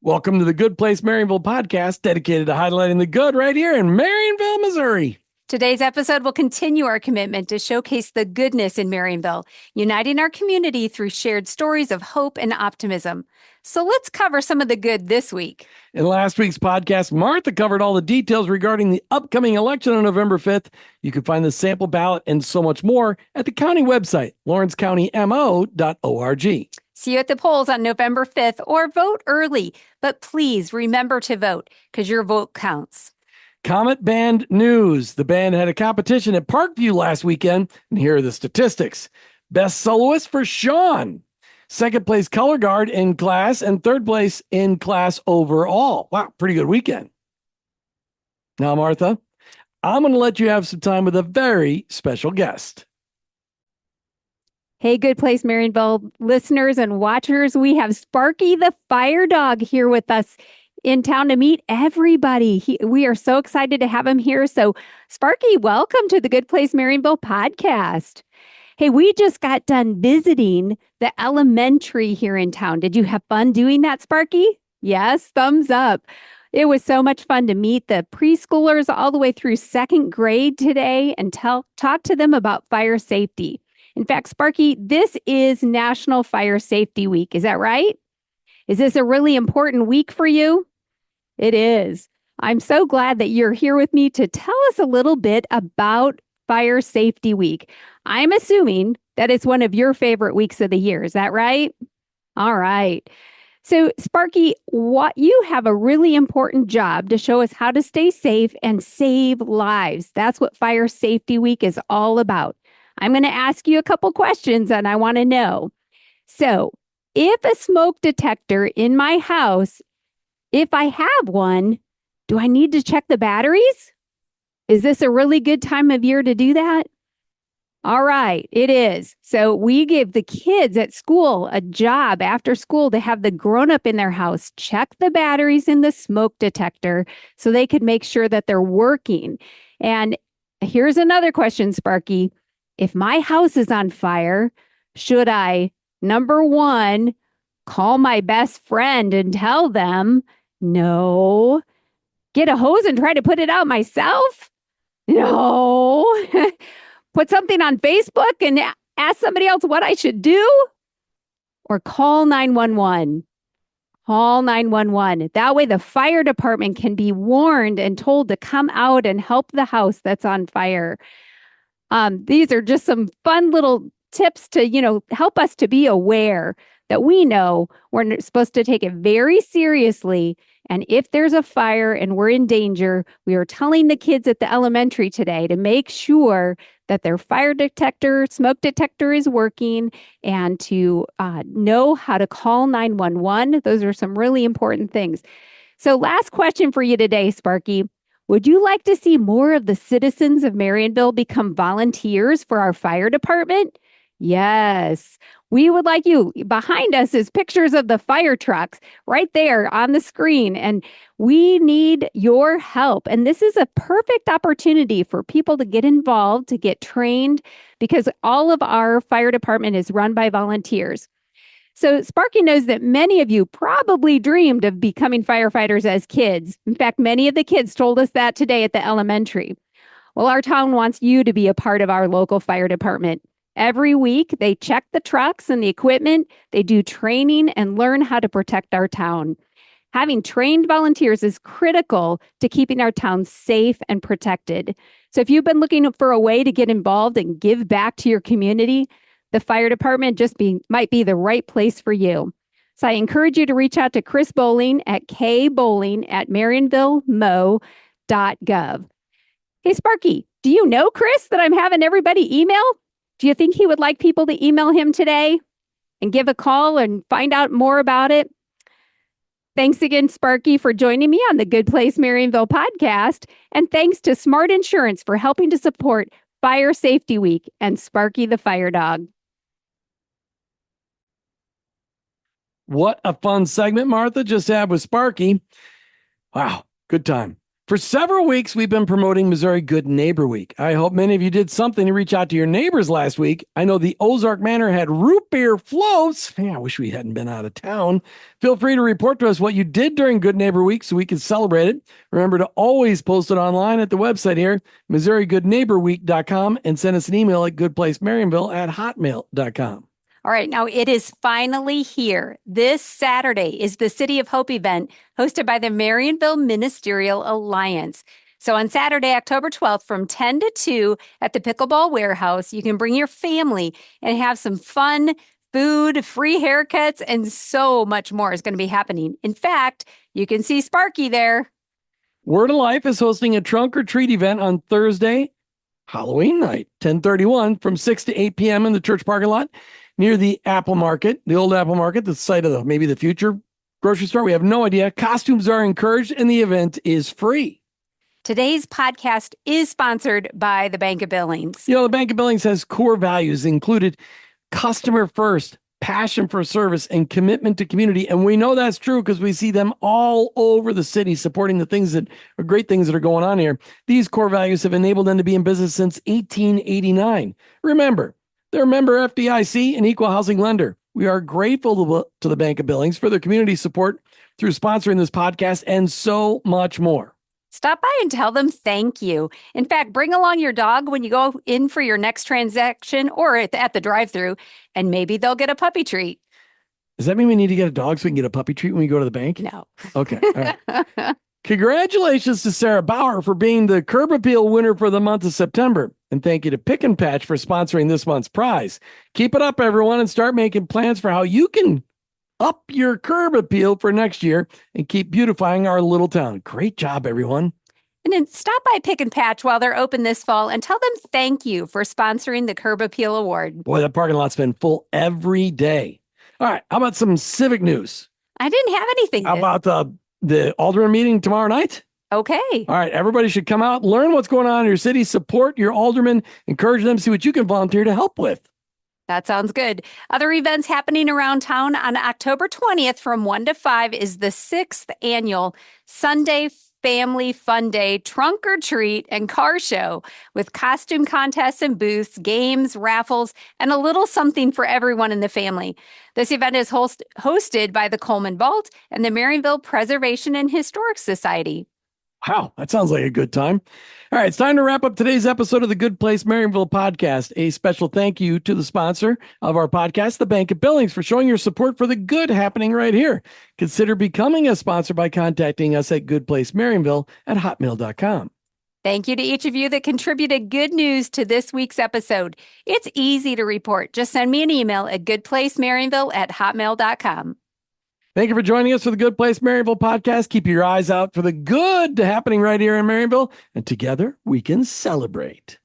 Welcome to the Good Place Marionville Podcast, dedicated to highlighting the good right here in Marionville, Missouri. Today's episode will continue our commitment to showcase the goodness in Marionville, uniting our community through shared stories of hope and optimism. So let's cover some of the good this week. In last week's podcast, Martha covered all the details regarding the upcoming election on November 5th. You can find the sample ballot and so much more at the county website, lawrencecountymo.org. See you at the polls on November 5th or vote early. But please remember to vote because your vote counts. Comet Band news. The band had a competition at Parkview last weekend, and here are the statistics. Best soloist for Sean. Second place color guard in class, and third place in class overall. Wow, pretty good weekend. Now, Martha, I'm going to let you have some time with a very special guest. Hey, Good Place Marionville listeners and watchers, we have Sparky the Fire Dog here with us in town to meet everybody. We are so excited to have him here. So, Sparky, welcome to the Good Place Marionville Podcast. Hey, we just got done visiting the elementary here in town. Did you have fun doing that, Sparky? Yes, thumbs up. It was so much fun to meet the preschoolers all the way through second grade today and talk to them about fire safety. In fact, Sparky, this is National Fire Safety Week. Is that right? Is this a really important week for you? It is. I'm so glad that you're here with me to tell us a little bit about Fire Safety Week. I'm assuming that it's one of your favorite weeks of the year. Is that right? All right. So, Sparky, you have a really important job to show us how to stay safe and save lives. That's what Fire Safety Week is all about. I'm going to ask you a couple questions and I want to know. So, if a smoke detector in my house, if I have one, do I need to check the batteries? Is this a really good time of year to do that? All right, it is. So we give the kids at school a job after school to have the grown-up in their house check the batteries in the smoke detector so they could make sure that they're working. And here's another question, Sparky. If my house is on fire, should I, number one, call my best friend and tell them, no, get a hose and try to put it out myself? No. Put something on Facebook and ask somebody else what I should do? Or call 911. Call 911. That way the fire department can be warned and told to come out and help the house that's on fire. These are just some fun little tips to, help us to be aware that we know we're supposed to take it very seriously. And if there's a fire and we're in danger, we are telling the kids at the elementary today to make sure that their fire detector, smoke detector is working and to know how to call 911. Those are some really important things. So last question for you today, Sparky. Would you like to see more of the citizens of Marionville become volunteers for our fire department? Yes, we would like you. Behind us is pictures of the fire trucks right there on the screen, and we need your help. And this is a perfect opportunity for people to get involved, to get trained, because all of our fire department is run by volunteers. So Sparky knows that many of you probably dreamed of becoming firefighters as kids. In fact, many of the kids told us that today at the elementary. Well, our town wants you to be a part of our local fire department. Every week, they check the trucks and the equipment. They do training and learn how to protect our town. Having trained volunteers is critical to keeping our town safe and protected. So if you've been looking for a way to get involved and give back to your community, the fire department might be the right place for you. So I encourage you to reach out to Chris Bowling at kbowling@marionvillemo.gov. Hey, Sparky, do you know Chris that I'm having everybody email? Do you think he would like people to email him today and give a call and find out more about it? Thanks again, Sparky, for joining me on the Good Place Marionville podcast. And thanks to Smart Insurance for helping to support Fire Safety Week and Sparky the Fire Dog. What a fun segment Martha just had with Sparky. Wow, good time. For several weeks, we've been promoting Missouri Good Neighbor Week. I hope many of you did something to reach out to your neighbors last week. I know the Ozark Manor had root beer floats. I wish we hadn't been out of town. Feel free to report to us what you did during Good Neighbor Week so we can celebrate it. Remember to always post it online at the website here, MissouriGoodNeighborWeek.com, and send us an email at GoodPlaceMarionville@hotmail.com. All right, now it is finally here. This Saturday is the City of Hope event hosted by the Marionville Ministerial Alliance. So on Saturday, October 12th from 10 to 2 at the Pickleball Warehouse, you can bring your family and have some fun, food, free haircuts, and so much more is going to be happening. In fact, you can see Sparky there. Word of Life is hosting a trunk or treat event on Thursday, Halloween night, 10/31, from 6 to 8 p.m. in the church parking lot near the Apple Market, the old Apple Market, the site of maybe the future grocery store. We have no idea. Costumes are encouraged and the event is free. Today's podcast is sponsored by the Bank of Billings. The Bank of Billings has core values included customer first, passion for service, and commitment to community. And we know that's true because we see them all over the city supporting the things that are great things that are going on here. These core values have enabled them to be in business since 1889. Remember, they're a member FDIC and equal housing lender. We are grateful to the Bank of Billings for their community support through sponsoring this podcast and so much more. Stop by and tell them thank you. In fact, bring along your dog when you go in for your next transaction or at the drive-thru, and maybe they'll get a puppy treat. Does that mean we need to get a dog so we can get a puppy treat when we go to the bank? No. Okay. All right. Congratulations to Sarah Bauer for being the Curb Appeal winner for the month of September. And thank you to Pick and Patch for sponsoring this month's prize. Keep it up, everyone, and start making plans for how you can up your curb appeal for next year and keep beautifying our little town. Great job, everyone. And then stop by Pick and Patch while they're open this fall and tell them thank you for sponsoring the Curb Appeal Award. Boy, that parking lot's been full every day. All right, how about some civic news? I didn't have anything. How about the Alderman meeting tomorrow night? Okay. All right, everybody should come out, learn what's going on in your city, support your alderman, encourage them, see what you can volunteer to help with. That sounds good. Other events happening around town on October 20th from 1 to 5 is the 6th annual Sunday Family Fun Day Trunk or Treat and Car Show with costume contests and booths, games, raffles, and a little something for everyone in the family. This event is hosted by the Coleman Vault and the Marionville Preservation and Historic Society. Wow, that sounds like a good time. All right, it's time to wrap up today's episode of the Good Place Marionville Podcast. A special thank you to the sponsor of our podcast, the Bank of Billings, for showing your support for the good happening right here. Consider becoming a sponsor by contacting us at GoodPlaceMarionville@hotmail.com. Thank you to each of you that contributed good news to this week's episode. It's easy to report. Just send me an email at GoodPlaceMarionville@hotmail.com. Thank you for joining us for the Good Place Marionville Podcast. Keep your eyes out for the good happening right here in Marionville, and together we can celebrate.